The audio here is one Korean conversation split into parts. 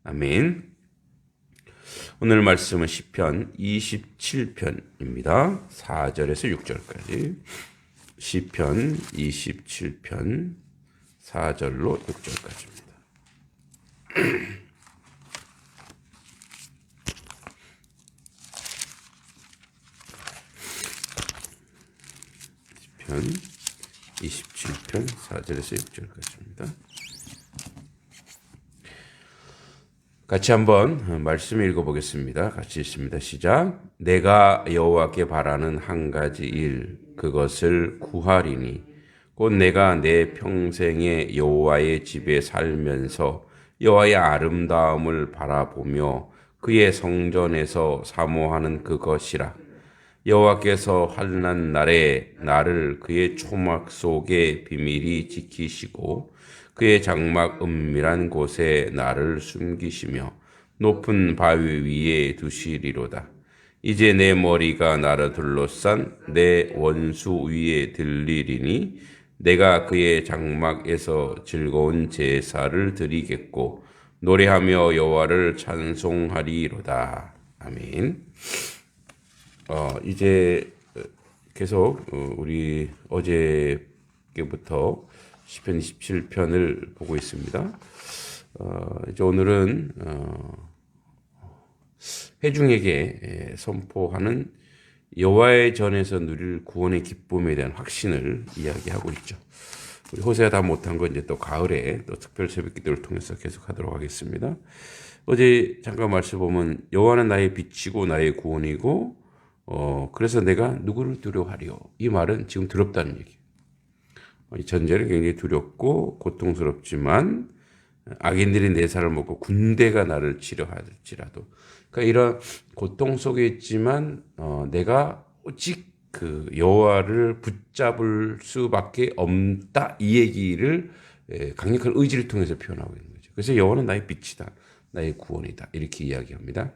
아멘. 오늘 말씀은 시편 27편입니다. 4절에서 6절까지. 시편 27편 4절로 6절까지입니다. 시편 27편 4절에서 6절까지입니다. 같이 한번 말씀 읽어보겠습니다. 같이 읽습니다. 시작. 내가 여호와께 바라는 한 가지 일, 그것을 구하리니 곧 내가 내 평생에 여호와의 집에 살면서 여호와의 아름다움을 바라보며 그의 성전에서 사모하는 그것이라. 여호와께서 환난 날에 나를 그의 초막 속에 비밀히 지키시고 그의 장막 은밀한 곳에 나를 숨기시며 높은 바위 위에 두시리로다. 이제 내 머리가 나를 둘러싼 내 원수 위에 들리리니 내가 그의 장막에서 즐거운 제사를 드리겠고 노래하며 여호와를 찬송하리로다. 아멘. 이제 계속 우리 어제부터 시편 27편을 보고 있습니다. 이제 오늘은 회중에게 선포하는 여호와의 전에서 누릴 구원의 기쁨에 대한 확신을 이야기하고 있죠. 우리 호세가 다 못한 건 이제 또 가을에 또 특별 새벽 기도를 통해서 계속하도록 하겠습니다. 어제 잠깐 말씀 보면 여호와는 나의 빛이고 나의 구원이고 그래서 내가 누구를 두려워하리요. 이 말은 지금 두렵다는 얘기예요. 이 전제는 굉장히 두렵고 고통스럽지만 악인들이 내 살을 먹고 군대가 나를 치려할지라도 그러니까 이런 고통 속에 있지만 내가 오직 그 여호와를 붙잡을 수밖에 없다 이 얘기를 강력한 의지를 통해서 표현하고 있는 거죠. 그래서 여호와는 나의 빛이다. 나의 구원이다. 이렇게 이야기합니다.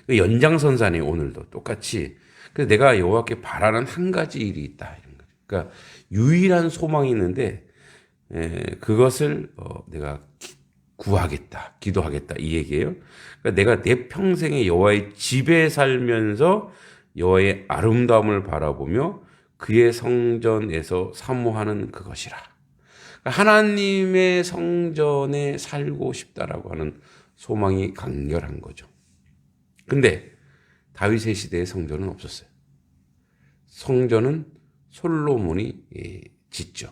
연장선상에 오늘도 똑같이 그래서 내가 여호와께 바라는 한 가지 일이 있다. 이런 거죠. 그러니까 유일한 소망이 있는데 그것을 내가 구하겠다, 기도하겠다 이 얘기예요. 그러니까 내가 내 평생에 여호와의 집에 살면서 여호와의 아름다움을 바라보며 그의 성전에서 사모하는 그것이라. 그러니까 하나님의 성전에 살고 싶다라고 하는 소망이 강렬한 거죠. 근데 다윗의 시대에 성전은 없었어요. 성전은 솔로몬이 짓죠.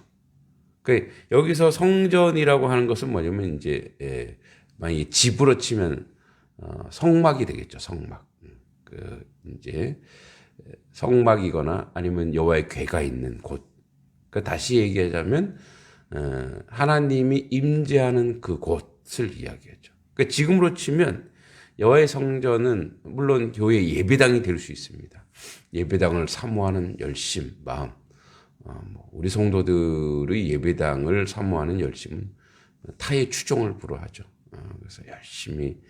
그러니까 여기서 성전이라고 하는 것은 뭐냐면 이제 만약에 집으로 치면 성막이 되겠죠. 성막. 이제 성막이거나 아니면 여호와의 궤가 있는 곳. 그러니까 다시 얘기하자면 하나님이 임재하는 그 곳을 이야기하죠. 그러니까 지금으로 치면 여호와의 성전은 물론 교회 예배당이 될 수 있습니다. 예배당을 사모하는 열심, 마음. 우리 성도들의 예배당을 사모하는 열심은 타의 추종을 불허하죠. 그래서 열심히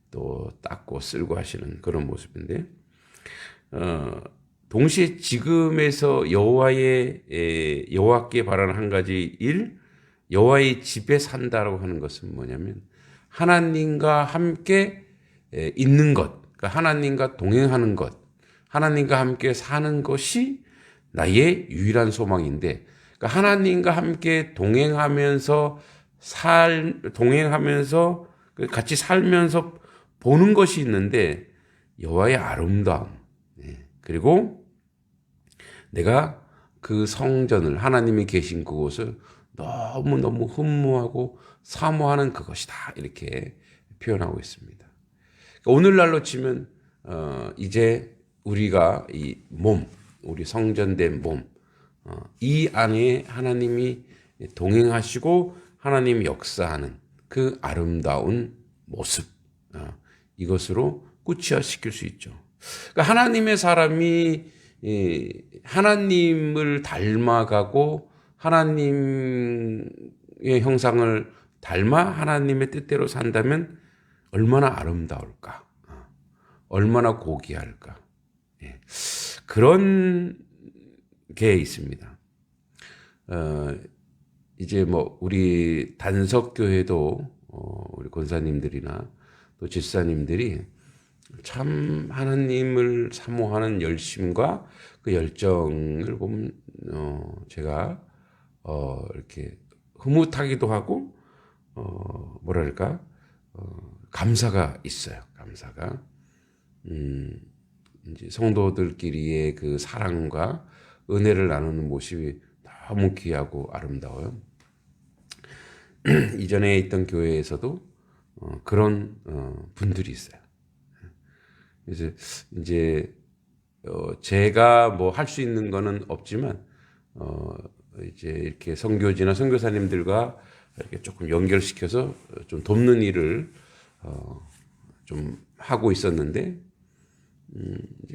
또 닦고 쓸고 하시는 그런 모습인데, 동시에 지금에서 여호와께 바라는 한 가지 일, 여호와의 집에 산다라고 하는 것은 뭐냐면 하나님과 함께 있는 것, 그러니까 하나님과 동행하는 것, 하나님과 함께 사는 것이 나의 유일한 소망인데, 그러니까 하나님과 함께 동행하면서 같이 살면서 보는 것이 있는데 여호와의 아름다움, 그리고 내가 그 성전을 하나님이 계신 그곳을 너무너무 흠모하고 사모하는 그것이다 이렇게 표현하고 있습니다. 오늘날로 치면 이제 우리가 이 몸, 우리 성전된 몸, 이 안에 하나님이 동행하시고 하나님이 역사하는 그 아름다운 모습, 이것으로 구체화시킬 수 있죠. 그러니까 하나님의 사람이 하나님을 닮아가고 하나님의 형상을 닮아 하나님의 뜻대로 산다면 얼마나 아름다울까, 얼마나 고귀할까. 그런 게 있습니다. 이제 뭐 우리 단석교회도 우리 권사님들이나 또 집사님들이 참 하나님을 사모하는 열심과 그 열정을 보면 제가 이렇게 흐뭇하기도 하고 뭐랄까 감사가 있어요. 감사가 이제 성도들끼리의 그 사랑과 은혜를 나누는 모습이 너무 귀하고 아름다워요. 이전에 있던 교회에서도 그런 분들이 있어요. 그래서 이제 제가 뭐 할 수 있는 거는 없지만 이제 이렇게 선교지나 선교사님들과 이렇게 조금 연결시켜서 좀 돕는 일을 좀 하고 있었는데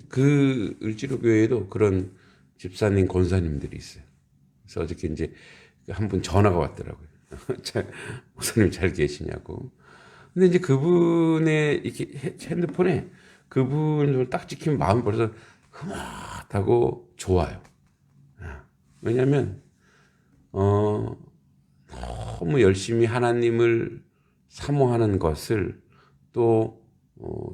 그 을지로교회에도 그런 집사님, 권사님들이 있어요. 그래서 어저께 이제 한 분 전화가 왔더라고요. 목사님 잘 계시냐고. 근데 이제 그분의 이렇게 핸드폰에 그분을 딱 찍히면 마음이 벌써 흐뭇하고 좋아요. 왜냐하면 너무 열심히 하나님을 사모하는 것을 또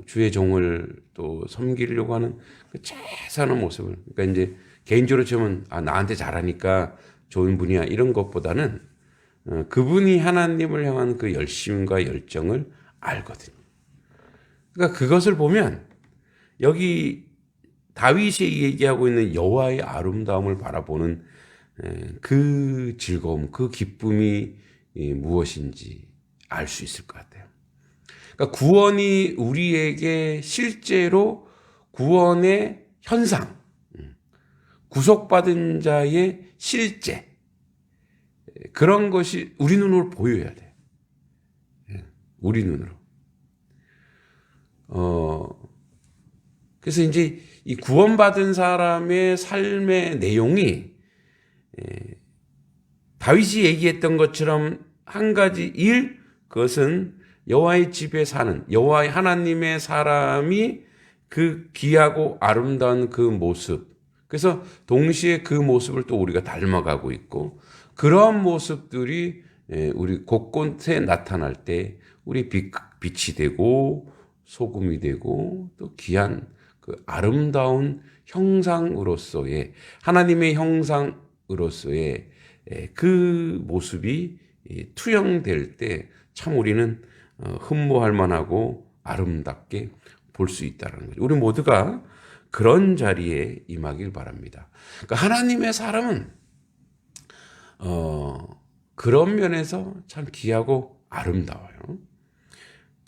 주의 종을 또 섬기려고 하는 그 최선의 모습을, 그러니까 이제 개인적으로 치면 나한테 잘하니까 좋은 분이야 이런 것보다는 그분이 하나님을 향한 그 열심과 열정을 알거든요. 그러니까 그것을 보면 여기 다윗이 얘기하고 있는 여호와의 아름다움을 바라보는 그 즐거움, 그 기쁨이 무엇인지 알 수 있을 것 같아요. 그러니까 구원이 우리에게 실제로 구원의 현상, 구속받은 자의 실제, 그런 것이 우리 눈으로 보여야 돼요. 우리 눈으로. 그래서 이제 이 구원받은 사람의 삶의 내용이 다윗이 얘기했던 것처럼 한 가지 일, 그것은 여호와의 집에 사는 여호와의 하나님의 사람이 그 귀하고 아름다운 그 모습, 그래서 동시에 그 모습을 또 우리가 닮아가고 있고, 그런 모습들이 우리 곳곳에 나타날 때 우리 빛이 되고 소금이 되고 또 귀한 그 아름다운 형상으로서의 하나님의 형상으로서의 그 모습이 투영될 때 참 우리는 흠모할 만하고 아름답게 볼 수 있다는 거죠. 우리 모두가 그런 자리에 임하길 바랍니다. 그러니까 하나님의 사람은 그런 면에서 참 귀하고 아름다워요.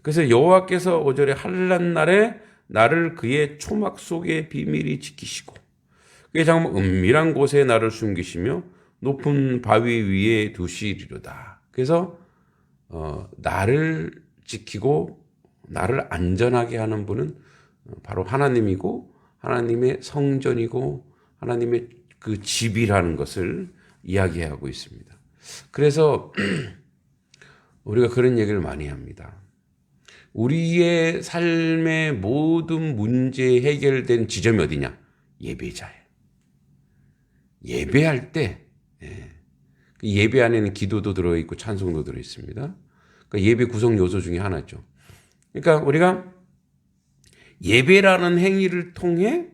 그래서 여호와께서 5절에 환난 날에 나를 그의 초막 속에 비밀히 지키시고 그의 장막 은밀한 곳에 나를 숨기시며 높은 바위 위에 두시리로다. 그래서 나를 지키고 나를 안전하게 하는 분은 바로 하나님이고 하나님의 성전이고 하나님의 그 집이라는 것을 이야기하고 있습니다. 그래서 우리가 그런 얘기를 많이 합니다. 우리의 삶의 모든 문제 해결된 지점이 어디냐? 예배자예요. 예배할 때 예배 안에는 기도도 들어있고 찬송도 들어있습니다. 그러니까 예배 구성 요소 중에 하나죠. 그러니까 우리가 예배라는 행위를 통해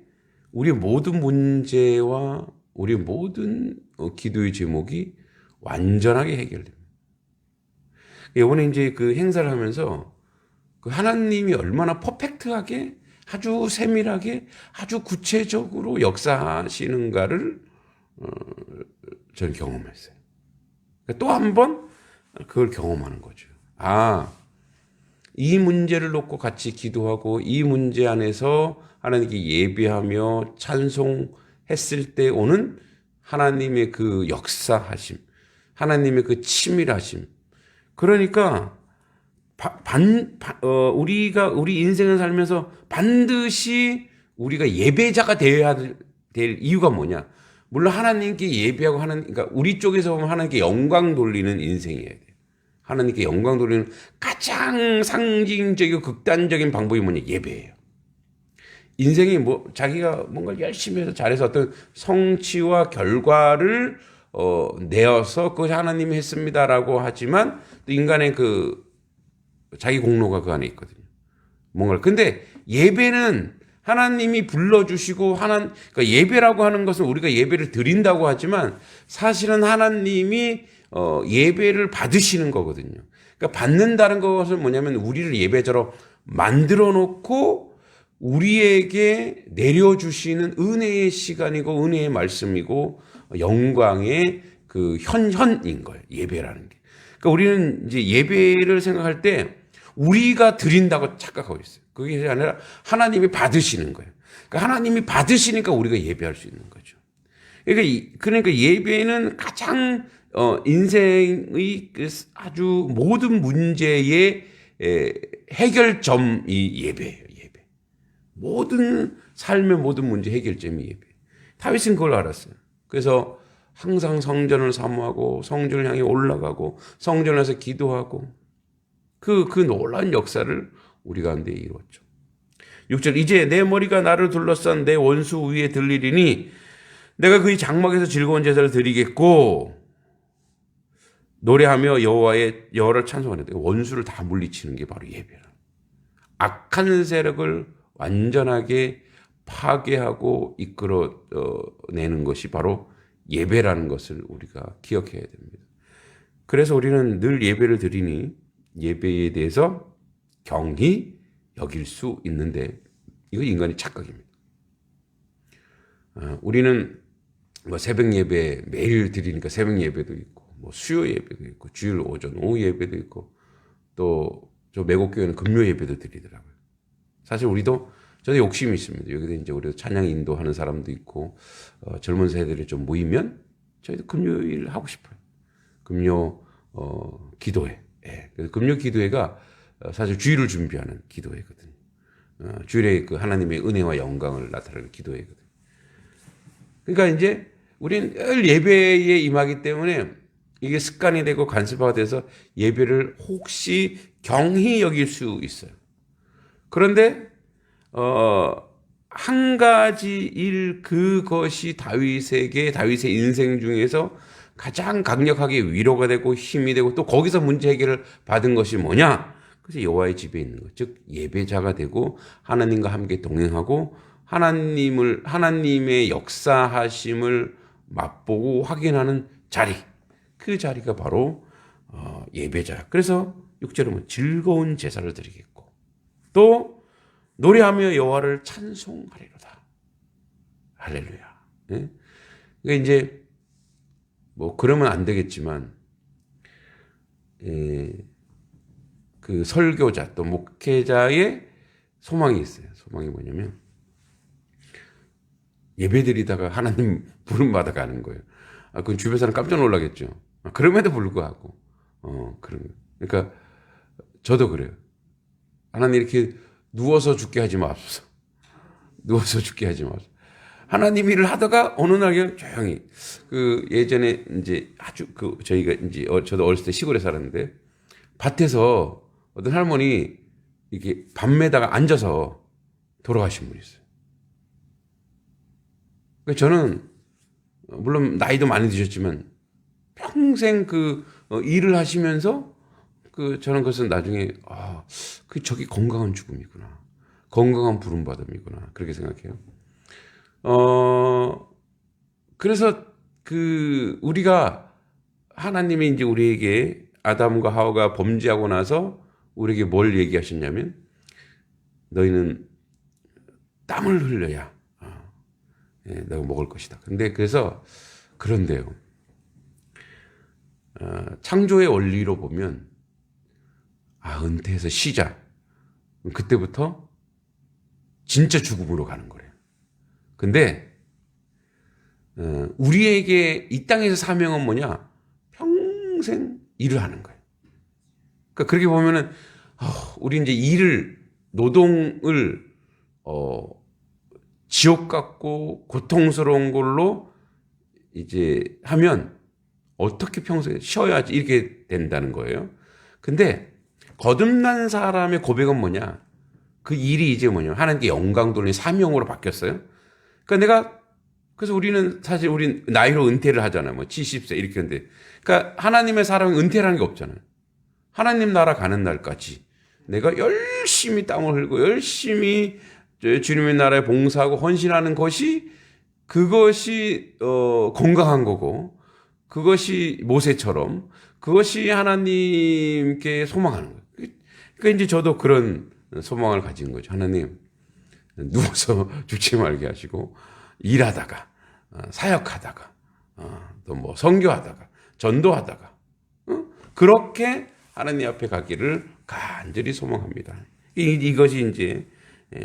우리 모든 문제와 우리 모든 기도의 제목이 완전하게 해결됩니다. 이번에 이제 그 행사를 하면서 그 하나님이 얼마나 퍼펙트하게 아주 세밀하게 아주 구체적으로 역사하시는가를 저는 경험했어요. 또 한 번 그걸 경험하는 거죠. 이 문제를 놓고 같이 기도하고 이 문제 안에서 하나님께 예배하며 찬송했을 때 오는 하나님의 그 역사하심, 하나님의 그 치밀하심. 그러니까 우리가 우리 인생을 살면서 반드시 우리가 예배자가 되어야 될 이유가 뭐냐? 물론 하나님께 예배하고 그러니까 우리 쪽에서 보면 하나님께 영광 돌리는 인생이어야 돼요. 하나님께 영광 돌리는 가장 상징적이고 극단적인 방법이 뭐냐? 예배예요. 인생이 자기가 뭔가 열심히 해서 잘해서 어떤 성취와 결과를 내어서 그것이 하나님이 했습니다라고 하지만 또 인간의 그 자기 공로가 그 안에 있거든요. 뭔가를. 근데 예배는 하나님이 불러주시고 그러니까 예배라고 하는 것은 우리가 예배를 드린다고 하지만 사실은 하나님이 예배를 받으시는 거거든요. 그러니까 받는다는 것은 뭐냐면 우리를 예배자로 만들어 놓고 우리에게 내려주시는 은혜의 시간이고 은혜의 말씀이고 영광의 그 현현인 거예요. 예배라는 게. 그러니까 우리는 이제 예배를 생각할 때 우리가 드린다고 착각하고 있어요. 그게 아니라 하나님이 받으시는 거예요. 그러니까 하나님이 받으시니까 우리가 예배할 수 있는 거죠. 그러니까 예배는 가장 인생의 아주 모든 문제의 해결점이 예배예요. 예배. 모든 삶의 모든 문제 해결점이 예배. 다윗은 그걸 알았어요. 그래서 항상 성전을 사모하고 성전을 향해 올라가고 성전에서 기도하고 그 놀라운 역사를 우리 가운데 이루었죠. 6절 이제 내 머리가 나를 둘러싼 내 원수 위에 들리리니 내가 그의 장막에서 즐거운 제사를 드리겠고 노래하며 여호와를 찬송하는데 원수를 다 물리치는 게 바로 예배라. 악한 세력을 완전하게 파괴하고 이끌어내는 것이 바로 예배라는 것을 우리가 기억해야 됩니다. 그래서 우리는 늘 예배를 드리니 예배에 대해서 경히 여길 수 있는데 이거 인간의 착각입니다. 우리는 뭐 새벽 예배 매일 드리니까 새벽 예배도 있고 뭐 수요 예배도 있고 주일 오전 오후 예배도 있고 또 저 매곡교회는 금요 예배도 드리더라고요. 사실 저도 욕심이 있습니다. 여기도 이제 우리도 찬양 인도하는 사람도 있고 젊은 세대들이 좀 모이면 저희도 금요일 하고 싶어요. 금요 기도회. 예. 그래서 금요 기도회가 사실 주일을 준비하는 기도회거든요. 주일에 그 하나님의 은혜와 영광을 나타내는 기도회거든요. 그러니까 이제 우리는 늘 예배에 임하기 때문에 이게 습관이 되고 관습화가 돼서 예배를 혹시 경히 여길 수 있어요. 그런데 한 가지 그것이 다윗의 인생 중에서 가장 강력하게 위로가 되고 힘이 되고 또 거기서 문제 해결을 받은 것이 뭐냐? 그래서 여호와의 집에 있는 것, 즉 예배자가 되고 하나님과 함께 동행하고 하나님의 역사하심을 맛보고 확인하는 자리, 그 자리가 바로 예배자. 그래서 6절에 보면 즐거운 제사를 드리겠고 또 노래하며 여호와를 찬송하리로다. 할렐루야. 네? 그러니까 이제 뭐 그러면 안 되겠지만 그 설교자 또 목회자의 소망이 있어요. 소망이 뭐냐면 예배드리다가 하나님 부름 받아 가는 거예요. 그건 주변 사람 깜짝 놀라겠죠. 그럼에도 불구하고 그러니까 저도 그래요. 하나님 이렇게 누워서 죽게 하지 마옵소서. 누워서 죽게 하지 마옵소서. 하나님 일을 하다가 어느 날 그냥 조용히 예전에 이제 아주 저희가 이제 저도 어렸을 때 시골에 살았는데 밭에서 어떤 할머니 이렇게 밤매다가 앉아서 돌아가신 분이 있어요. 그러니까 저는 물론 나이도 많이 드셨지만 평생 일을 하시면서 저는 그것은 나중에 저기 건강한 죽음이구나. 건강한 부름받음이구나. 그렇게 생각해요. 그래서 우리가 하나님이 이제 우리에게 아담과 하와가 범죄하고 나서 우리에게 뭘 얘기하셨냐면 너희는 땀을 흘려야 너가 먹을 것이다. 그래서 그런데요. 창조의 원리로 보면 은퇴해서 쉬자. 그때부터 진짜 죽음으로 가는 거래요. 근데 우리에게 이 땅에서 사명은 뭐냐? 평생 일을 하는 거예요. 그러니까 그렇게 보면은 우리 이제 노동을 지옥 같고 고통스러운 걸로 이제 하면 어떻게 평소에 쉬어야지 이렇게 된다는 거예요. 근데 거듭난 사람의 고백은 뭐냐? 그 일이 이제 뭐냐? 하나님께 영광 돌리는 사명으로 바뀌었어요. 그러니까 그래서 사실 우린 나이로 은퇴를 하잖아요. 뭐 70세 이렇게 하는데. 그러니까 하나님의 사람은 은퇴라는 게 없잖아요. 하나님 나라 가는 날까지 내가 열심히 땀을 흘리고 열심히 주님의 나라에 봉사하고 헌신하는 그것이 건강한 거고, 그것이 모세처럼 그것이 하나님께 소망하는 거예요. 그러니까 이제 저도 그런 소망을 가진 거죠. 하나님, 누워서 죽지 말게 하시고, 일하다가, 사역하다가, 또 뭐 선교하다가, 전도하다가, 그렇게 하나님 앞에 가기를 간절히 소망합니다. 이것이 이제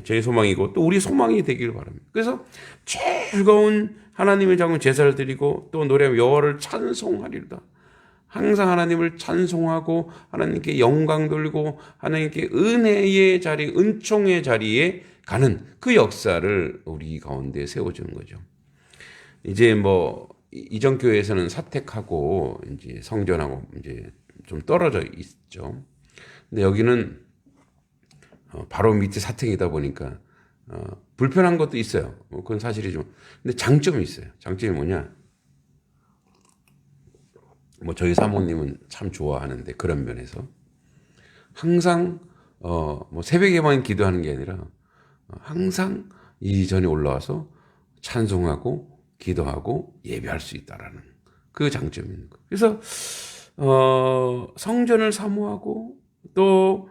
저희 소망이고 또 우리 소망이 되기를 바랍니다. 그래서 즐거운 하나님의 작은 제사를 드리고 또 노래하며 여호와를 찬송하리로다. 항상 하나님을 찬송하고 하나님께 영광 돌리고 하나님께 은혜의 자리, 은총의 자리에 가는 그 역사를 우리 가운데 세워주는 거죠. 이제 뭐 이전 교회에서는 사택하고 이제 성전하고 이제 좀 떨어져 있죠. 근데 여기는 바로 밑에 사택이다 보니까 불편한 것도 있어요. 그건 사실이죠. 근데 장점이 있어요. 장점이 뭐냐? 뭐 저희 사모님은 참 좋아하는데 그런 면에서 항상 뭐 새벽에만 기도하는 게 아니라 항상 이전에 올라와서 찬송하고 기도하고 예배할 수 있다라는 그 장점이 있는 거예요. 그래서 성전을 사모하고 또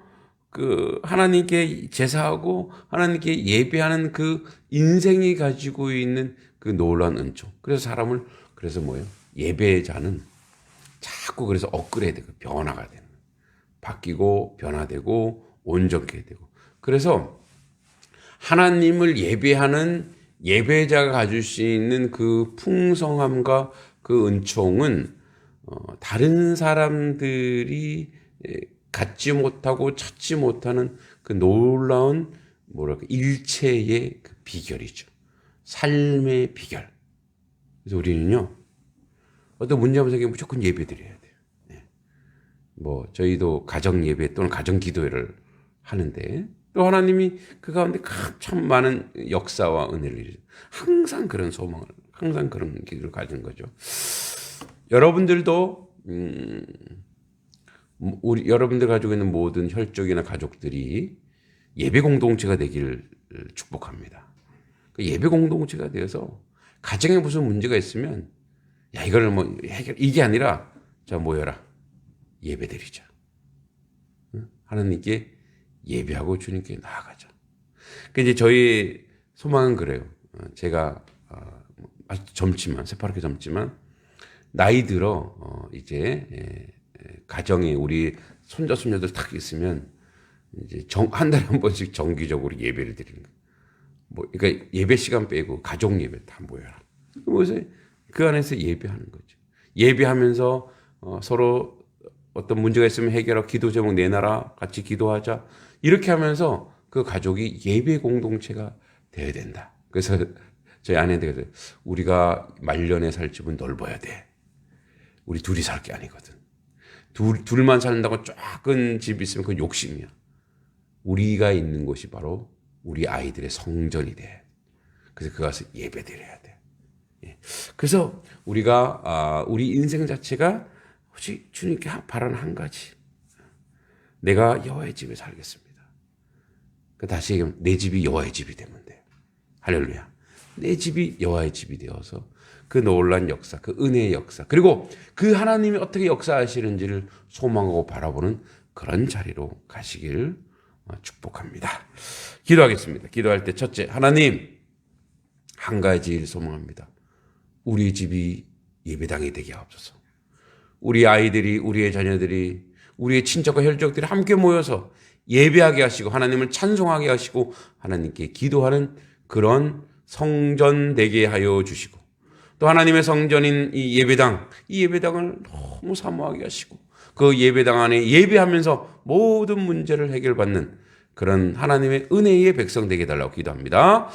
그 하나님께 제사하고 하나님께 예배하는 그 인생이 가지고 있는 그 놀라운 은총. 그래서 사람을 그래서 뭐예요? 예배자는 자꾸 그래서 업그레이드가 변화가 되는 거예요. 바뀌고 변화되고 온전케 되고. 그래서 하나님을 예배하는 예배자가 가질 수 있는 그 풍성함과 그 은총은 다른 사람들이 갖지 못하고 찾지 못하는 그 놀라운 뭐랄까 일체의 그 비결이죠. 삶의 비결. 그래서 우리는요 어떤 문제하면 생기면 무조건 예배드려야 돼요. 네. 뭐 저희도 가정 예배 또는 가정 기도회를 하는데 또 하나님이 그 가운데 참 많은 역사와 은혜를 이루죠. 항상 그런 소망을, 항상 그런 기도를 가진 거죠. 여러분들도 여러분들 가지고 있는 모든 혈족이나 가족들이 예배 공동체가 되기를 축복합니다. 예배 공동체가 되어서 가정에 무슨 문제가 있으면 야 이거를 뭐 해결 이게 아니라 자 모여라 예배 드리자. 하나님께 예배하고 주님께 나아가자. 이제 저희 소망은 그래요. 제가 아주 젊지만 새파랗게 젊지만 나이 들어 이제 가정에 우리 손자 손녀들 딱 있으면 이제 한 달에 한 번씩 정기적으로 예배를 드리는 거예요. 뭐 그러니까 예배 시간 빼고 가족 예배 다 모여라. 그래서 그 안에서 예배하는 거죠. 예배하면서 서로 어떤 문제가 있으면 해결하고 기도 제목 내놔라 같이 기도하자 이렇게 하면서 그 가족이 예배 공동체가 되어야 된다. 그래서 저희 아내한테 우리가 말년에 살 집은 넓어야 돼. 우리 둘이 살 게 아니거든. 둘만 산다고 작은 집이 있으면 그건 욕심이야. 우리가 있는 곳이 바로 우리 아이들의 성전이 돼. 그래서 그 가서 예배 드려야 돼. 그래서 우리가 우리 인생 자체가 혹시 주님께 바라는 한 가지. 내가 여호와의 집에 살겠습니다. 다시 얘기하면 내 집이 여호와의 집이 되면 돼. 할렐루야. 내 집이 여호와의 집이 되어서 그 놀란 역사, 그 은혜의 역사, 그리고 그 하나님이 어떻게 역사하시는지를 소망하고 바라보는 그런 자리로 가시길 축복합니다. 기도하겠습니다. 기도할 때 첫째, 하나님 한 가지 일 소망합니다. 우리 집이 예배당이 되게 하옵소서. 우리 아이들이, 우리의 자녀들이, 우리의 친척과 혈족들이 함께 모여서 예배하게 하시고 하나님을 찬송하게 하시고 하나님께 기도하는 그런 성전 되게 하여 주시고 또 하나님의 성전인 이 예배당을 너무 사모하게 하시고 그 예배당 안에 예배하면서 모든 문제를 해결받는 그런 하나님의 은혜의 백성 되게 해달라고 기도합니다.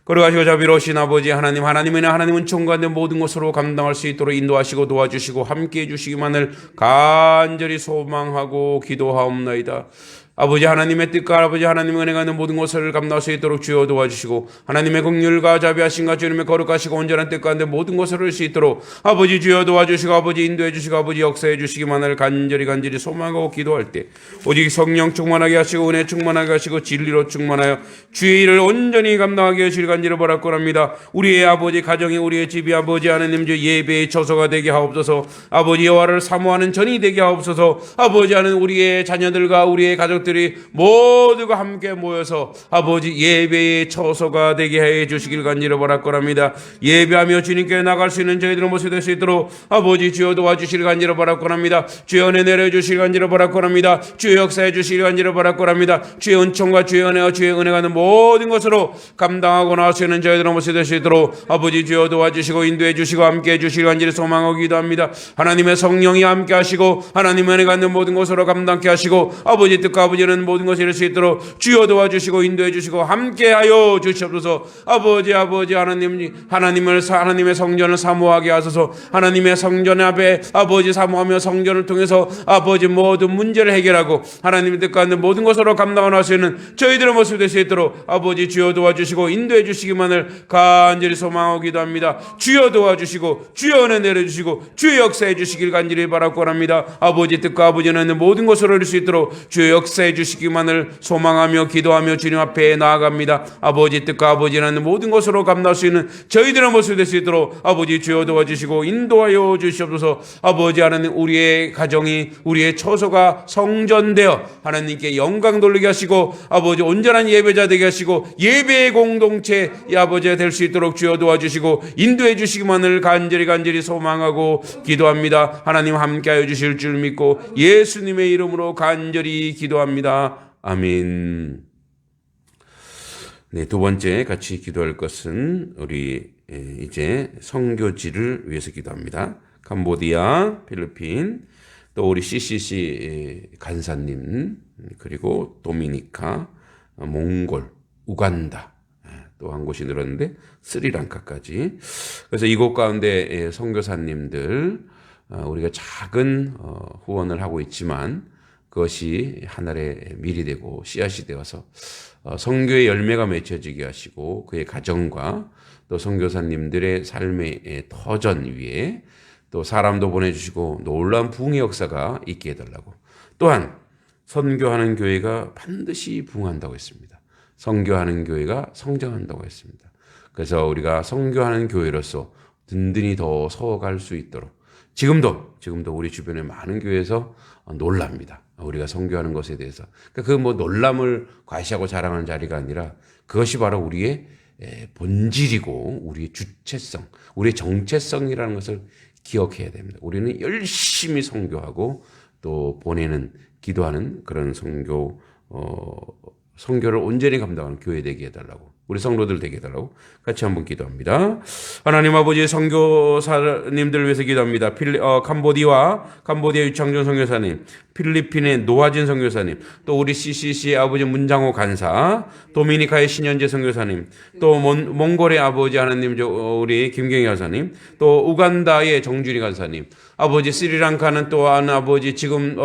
거룩하시고 자비로우신 아버지 하나님, 하나님은 총괄된 모든 것으로 감당할 수 있도록 인도하시고 도와주시고 함께해 주시기만을 간절히 소망하고 기도하옵나이다. 아버지 하나님의 뜻과 아버지 하나님의 은혜가 있는 모든 것을 감당할 수 있도록 주여 도와주시고 하나님의 긍휼과 자비하심과 주님의 거룩하시고 온전한 뜻 가운데 모든 것을 이룰 수 있도록 아버지 주여 도와주시고 아버지 인도해 주시고 아버지 역사해 주시기만을 간절히 소망하고 기도할 때 오직 성령 충만하게 하시고 은혜 충만하게 하시고 진리로 충만하여 주의 일을 온전히 감당하게 하실 간절히 바라옵나이다. 우리의 아버지 가정이 우리의 집이 아버지 하나님 주 예배의 처소가 되게 하옵소서. 아버지 여호와를 사모하는 전이 되게 하옵소서. 아버지 하는 우리의 자녀들과 우리의 가족들이 모두가 함께 모여서 아버지 예배의 처소가 되게 해 주시길 간절히 바라옵나이다. 예배하며 주님께 나갈 수 있는 저희들의 모습이 될 수 있도록 아버지 주여 도와주시길 간절히 바라옵나이다. 주여 은혜 내려주시길 간절히 바라옵나이다. 주여 역사해 주시길 간절히 바라옵나이다. 주의 은총과 주의 은혜와 주의 은혜가 있는 모든 것으로 감당하고 나갈 수 있는 저희들의 모습이 될 수 있도록 아버지 주여 도와주시고 인도해 주시고 함께 해 주시길 간절히 소망하고 기도합니다. 하나님의 성령이 함께 하시고 하나님의 은혜가 있는 모든 것으로 감당케 하시고 아버지 뜻과 아버지는 모든 것을 이룰 수 있도록 주여 도와주시고 인도해 주시고 함께하여 주시옵소서. 아버지 하나님의 성전을 사모하게 하소서. 하나님의 성전 앞에 아버지 사모하며 성전을 통해서 아버지 모든 문제를 해결하고 하나님의 뜻과 있는 모든 것으로 감당할 수 있는 저희들의 모습이 될 수 있도록 아버지 주여 도와주시고 인도해 주시기만을 간절히 소망하고 기도합니다. 주여 도와주시고 주여 은혜 내려주시고 주여 역사해 주시길 간절히 바라고 합니다. 아버지 뜻과 아버지는 있는 모든 것으로 이룰 수 있도록 주여 역사해 주시기만을 소망하며 기도하며 주님 앞에 나아갑니다. 아버지 뜻과 아버지는 있는 모든 것으로 감당할 수 있는 저희들의 모습이 될 수 있도록 아버지 주여 도와주시고 인도하여 주시옵소서. 아버지 하나님 우리의 가정이 우리의 처소가 성전되어 하나님께 영광 돌리게 하시고 아버지 온전한 예배자 되게 하시고 예배의 공동체 아버지가 될 수 있도록 주여 도와주시고 인도해 주시기만을 간절히 소망하고 기도합니다. 하나님 함께하여 주실 줄 믿고 예수님의 이름으로 간절히 기도합니다. 아멘. 네, 두 번째 같이 기도할 것은 우리 이제 선교지를 위해서 기도합니다. 캄보디아, 필리핀, 또 우리 CCC 간사님, 그리고 도미니카, 몽골, 우간다, 또 한 곳이 늘었는데 스리랑카까지. 그래서 이곳 가운데 선교사님들 우리가 작은 후원을 하고 있지만 그것이 하늘의 밀이 되고 씨앗이 되어서 선교의 열매가 맺혀지게 하시고 그의 가정과 또 선교사님들의 삶의 터전 위에 또 사람도 보내주시고 놀라운 부흥의 역사가 있게 해달라고. 또한 선교하는 교회가 반드시 부흥한다고 했습니다. 선교하는 교회가 성장한다고 했습니다. 그래서 우리가 선교하는 교회로서 든든히 더 서어갈 수 있도록 지금도 우리 주변에 많은 교회에서 놀랍니다. 우리가 선교하는 것에 대해서. 그 놀람을 과시하고 자랑하는 자리가 아니라 그것이 바로 우리의 본질이고 우리의 주체성, 우리의 정체성이라는 것을 기억해야 됩니다. 우리는 열심히 선교하고 또 보내는, 기도하는 그런 선교를 온전히 감당하는 교회 되게 해달라고, 우리 성도들 되게 해달라고 같이 한번 기도합니다. 하나님 아버지 선교사님들을 위해서 기도합니다. 캄보디아 유창준 선교사님, 필리핀의 노하진 선교사님, 또 우리 CCC 아버지 문장호 간사, 도미니카의 신현재 선교사님, 또 몽골의 아버지 하나님 우리 김경희 간사님, 또 우간다의 정준희 간사님, 아버지 스리랑카는 또한 아버지 지금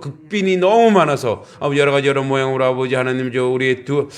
극빈이 너무 많아서 여러 가지 여러 모양으로 아버지 하나님 우리 두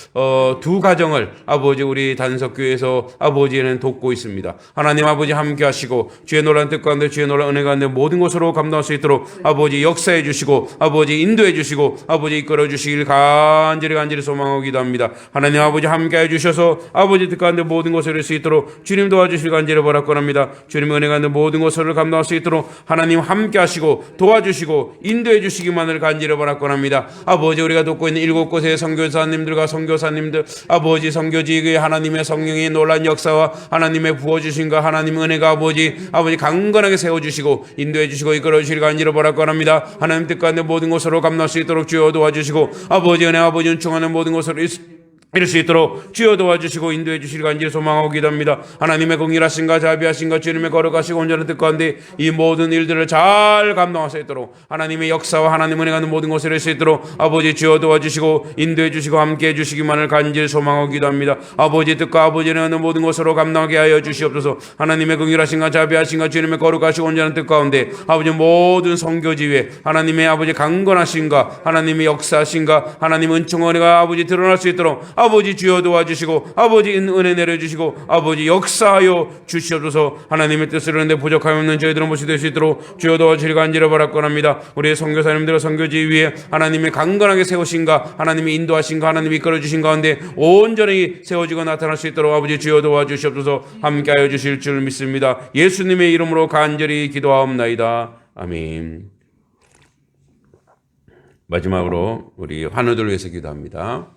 가정을 아버지 우리 단석교회에서 아버지는 돕고 있습니다. 하나님 아버지 함께 하시고 주의 놀라운 뜻 가운데 주의 놀라운 은혜 가운데 모든 것으로 감당할 수 있도록 아버지 역사해 주시고 아버지 인도해 주시고 아버지 이끌어 주시길 간절히 소망하고 기도합니다. 하나님 아버지 함께 해 주셔서 아버지 뜻 가운데 모든 것을 이룰 수 있도록 주님 도와주실 간절히 바라옵나이다. 주님의 은혜 가운데 모든 것을 감당할 수 있도록 하나님 함께 하시고 도와주시고 인도해 주시기만을 간절히 바라옵나이다. 아버지 우리가 돕고 있는 7곳의 선교사님들과 선교사님들 아버지 선교지의 하나님의 성령의 놀란 역사와 하나님의 부어주심과 하나님의 은혜가 아버지 강건하게 세워주시고 인도해 주시고 이끌어 주시길 간절히 바라옵나이다. 하나님 뜻 가운데 모든 것으로 감당할 수 있도록 주여 도와주시고 아버지 은혜 아버지 은총하는 모든 것으로 이럴 수 있도록 주여 도와주시고 인도해 주시길 간절히 소망하고 기도합니다. 하나님의 공의하신가 자비하신가 주님의 거룩하시고 온전한 뜻 가운데 이 모든 일들을 잘 감당할 수 있도록 하나님의 역사와 하나님 은혜 가는 모든 것을 할 수 있도록 아버지 주여 도와주시고 인도해 주시고 함께 해 주시기만을 간절히 소망하고 기도합니다. 아버지 뜻과 아버지 은혜 가는 모든 것으로 감당하게 하여 주시옵소서. 하나님의 공의하신가 자비하신가 주님의 거룩하시고 온전한 뜻 가운데 아버지 모든 선교지 위에 하나님의 아버지 강건하신가 하나님의 역사하신가 하나님 은총 은혜가 아버지 드러날 수 있도록 아버지 주여 도와주시고 아버지 은혜 내려주시고 아버지 역사하여 주시옵소서. 하나님의 뜻을 이루는데 부족함이 없는 저희들은 모습이 될 수 있도록 주여 도와주시기 간절히 바랍니다. 우리의 선교사님들과 선교지 위에 하나님의 강건하게 세우신가 하나님의 인도하신가 하나님이 이끌어주신 가운데 온전히 세워지고 나타날 수 있도록 아버지 주여 도와주시옵소서. 함께하여 주실 줄 믿습니다. 예수님의 이름으로 간절히 기도하옵나이다. 아멘. 마지막으로 우리 환우들 위해서 기도합니다.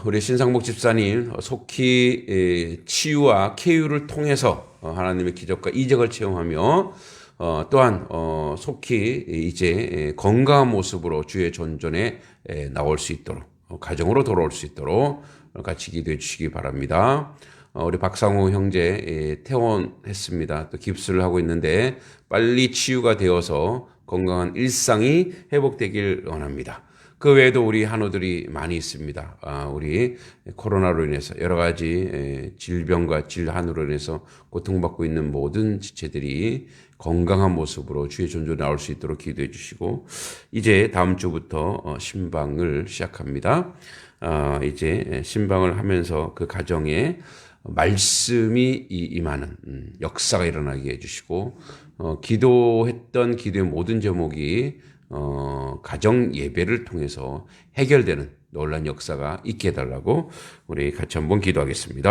우리 신상복 집사님 속히 치유와 쾌유를 통해서 하나님의 기적과 이적을 체험하며 또한 속히 이제 건강한 모습으로 주의 존전에 나올 수 있도록 가정으로 돌아올 수 있도록 같이 기도해 주시기 바랍니다. 우리 박상호 형제 퇴원했습니다. 또 깁스를 하고 있는데 빨리 치유가 되어서 건강한 일상이 회복되길 원합니다. 그 외에도 우리 한우들이 많이 있습니다. 우리 코로나로 인해서 여러 가지 질병과 질환으로 인해서 고통받고 있는 모든 지체들이 건강한 모습으로 주의 존재에 나올 수 있도록 기도해 주시고 이제 다음 주부터 신방을 시작합니다. 이제 신방을 하면서 그 가정에 말씀이 임하는 역사가 일어나게 해주시고 기도했던 기도의 모든 제목이 가정 예배를 통해서 해결되는 놀라운 역사가 있게 해달라고 우리 같이 한번 기도하겠습니다.